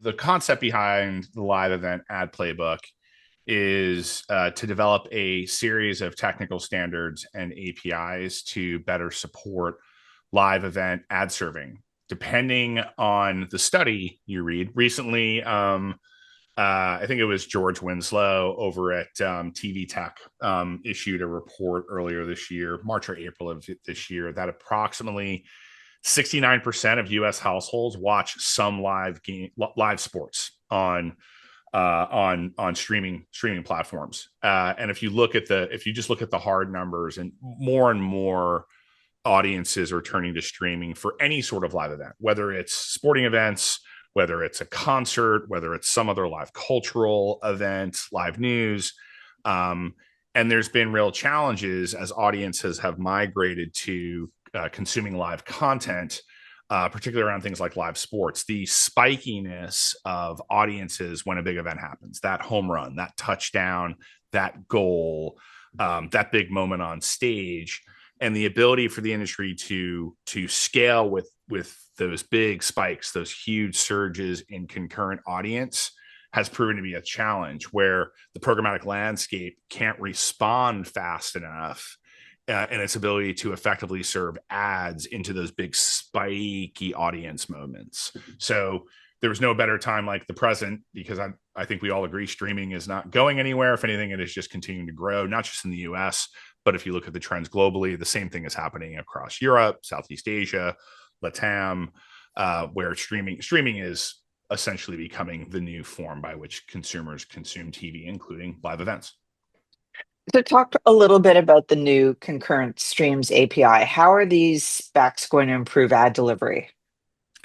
the concept behind the live event ad playbook is to develop a series of technical standards and APIs to better support live event ad serving. Depending on the study you read, recently, I think it was George Winslow over at TV Tech issued a report earlier this year, March or April of this year, that approximately 69% of U.S. households watch some live sports on streaming platforms. And if you just look at the hard numbers, and more audiences are turning to streaming for any sort of live event, whether it's sporting events, whether it's a concert, whether it's some other live cultural event, live news. And there's been real challenges as audiences have migrated to consuming live content, particularly around things like live sports. The spikiness of audiences when a big event happens, that home run, that touchdown, that goal, that big moment on stage, and the ability for the industry to scale with those big spikes, those huge surges in concurrent audience, has proven to be a challenge where the programmatic landscape can't respond fast enough in its ability to effectively serve ads into those big spiky audience moments. So there was no better time like the present, because I think we all agree streaming is not going anywhere. If anything, it is just continuing to grow, not just in the US, but if you look at the trends globally, the same thing is happening across Europe, Southeast Asia, LATAM, where streaming is essentially becoming the new form by which consumers consume TV, including live events. So talk a little bit about the new concurrent streams API. How are these specs going to improve ad delivery?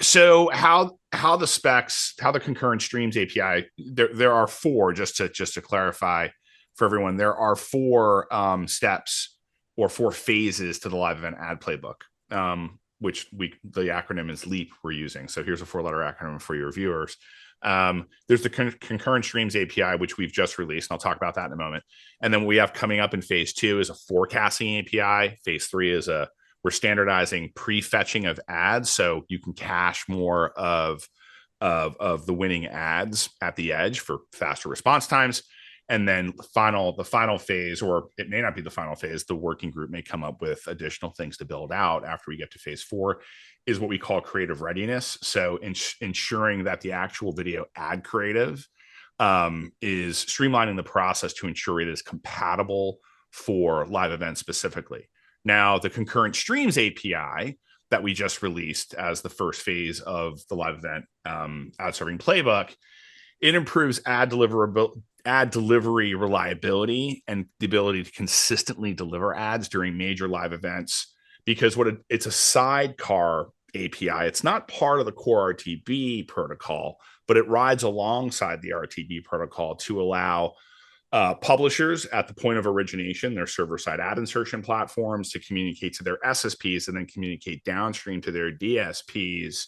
So how the concurrent streams API, there are four, just to clarify for everyone, there are four steps or four phases to the live event ad playbook, which the acronym is LEAP we're using. So here's a 4-letter acronym for your viewers. There's the concurrent streams API, which we've just released, and I'll talk about that in a moment. And then what we have coming up in phase 2 is a forecasting API. Phase 3 is we're standardizing pre-fetching of ads, so you can cache more of the winning ads at the edge for faster response times. And then the final phase, or it may not be the final phase, the working group may come up with additional things to build out after we get to phase 4, is what we call creative readiness. So ensuring that the actual video ad creative is streamlining the process to ensure it is compatible for live events specifically. Now, the concurrent streams API that we just released as the first phase of the live event ad serving playbook, it improves ad delivery reliability and the ability to consistently deliver ads during major live events, because it's a sidecar API. It's not part of the core RTB protocol, but it rides alongside the RTB protocol to allow publishers at the point of origination, their server-side ad insertion platforms, to communicate to their SSPs and then communicate downstream to their DSPs.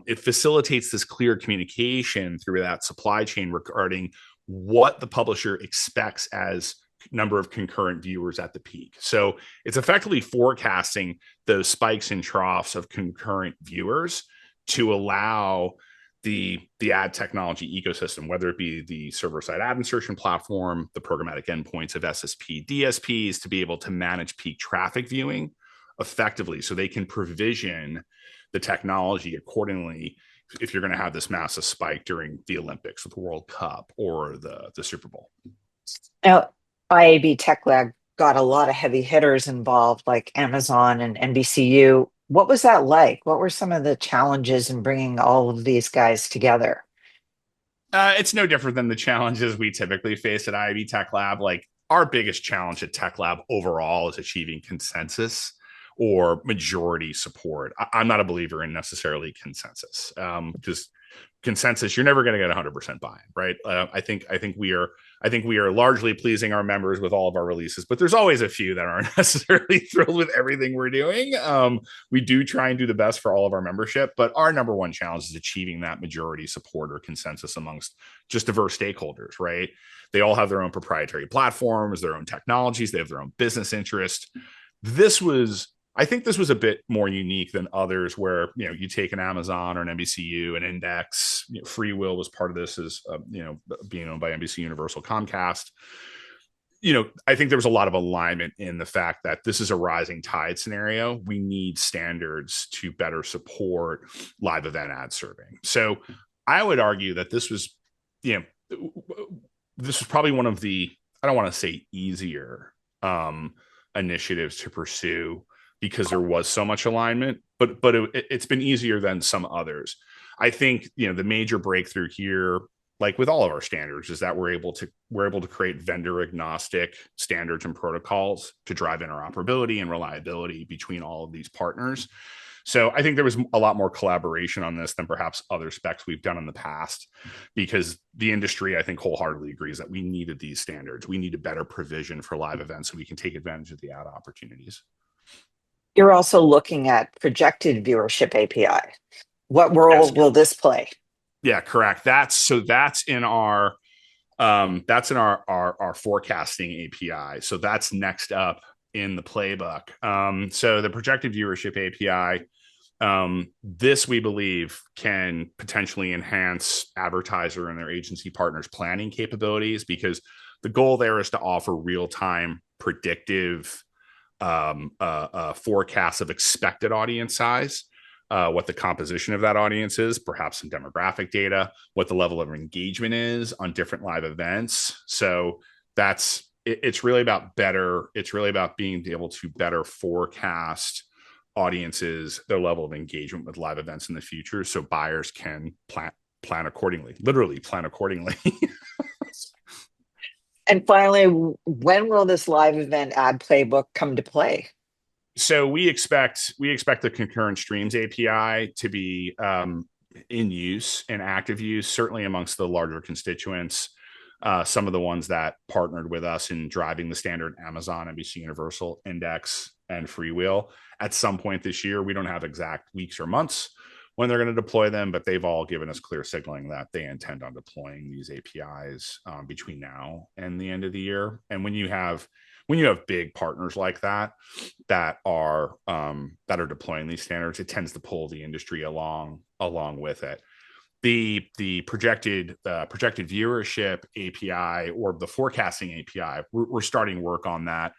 It facilitates this clear communication through that supply chain regarding what the publisher expects as number of concurrent viewers at the peak. So it's effectively forecasting those spikes and troughs of concurrent viewers to allow the ad technology ecosystem, whether it be the server-side ad insertion platform, the programmatic endpoints of SSP, DSPs, to be able to manage peak traffic viewing effectively, so they can provision the technology accordingly if you're going to have this massive spike during the Olympics or the World Cup or the Super Bowl. Now, IAB Tech Lab got a lot of heavy hitters involved, like Amazon and NBCU. What was that like? What were some of the challenges in bringing all of these guys together? It's no different than the challenges we typically face at IAB Tech Lab. Like, our biggest challenge at Tech Lab overall is achieving consensus or majority support. I'm not a believer in necessarily consensus. Just consensus, you're never going to get 100% buy-in, right? I think we are largely pleasing our members with all of our releases, but there's always a few that aren't necessarily thrilled with everything we're doing. We do try and do the best for all of our membership, but our number one challenge is achieving that majority support or consensus amongst just diverse stakeholders, right? They all have their own proprietary platforms, their own technologies, they have their own business interest. This was, I think this was a bit more unique than others where, you take an Amazon or an NBCU, an Index, Freewill was part of this as, being owned by NBC Universal Comcast. I think there was a lot of alignment in the fact that this is a rising tide scenario. We need standards to better support live event ad serving. So I would argue that this was, this was probably one of the, I don't want to say easier initiatives to pursue because there was so much alignment, but it's been easier than some others. I think, the major breakthrough here, like with all of our standards, is that we're able to create vendor agnostic standards and protocols to drive interoperability and reliability between all of these partners. So I think there was a lot more collaboration on this than perhaps other specs we've done in the past, because the industry, I think, wholeheartedly agrees that we needed these standards. We need a better provision for live events so we can take advantage of the ad opportunities. You're also looking at projected viewership API. What role will this play? Yeah, correct. That's in our forecasting API. So that's next up in the playbook. So the projected viewership API, this we believe can potentially enhance advertiser and their agency partners planning capabilities, because the goal there is to offer real-time predictive forecasts of expected audience size, what the composition of that audience is, perhaps some demographic data, what the level of engagement is on different live events. So it's really about being able to better forecast audiences, their level of engagement with live events in the future, so buyers can plan accordingly, literally plan accordingly. And finally, when will this live event ad playbook come to play? So we expect the concurrent streams API to be in use, in active use, certainly amongst the larger constituents. Some of the ones that partnered with us in driving the standard: Amazon, NBC Universal, Index, and Freewill. At some point this year, we don't have exact weeks or months when they're going to deploy them, but they've all given us clear signaling that they intend on deploying these APIs between now and the end of the year. And when you have big partners like that are deploying these standards, it tends to pull the industry along with it. The projected viewership API, or the forecasting API, we're starting work on that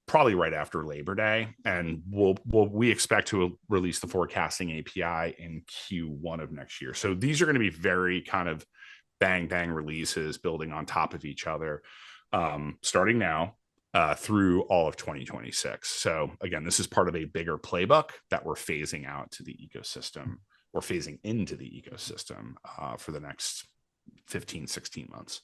probably right after Labor Day, and we expect to release the forecasting API in Q1 of next year. So these are going to be very kind of bang releases, building on top of each other, starting now through all of 2026. So again, this is part of a bigger playbook that we're phasing out to the ecosystem, or phasing into the ecosystem for the next 15, 16 months.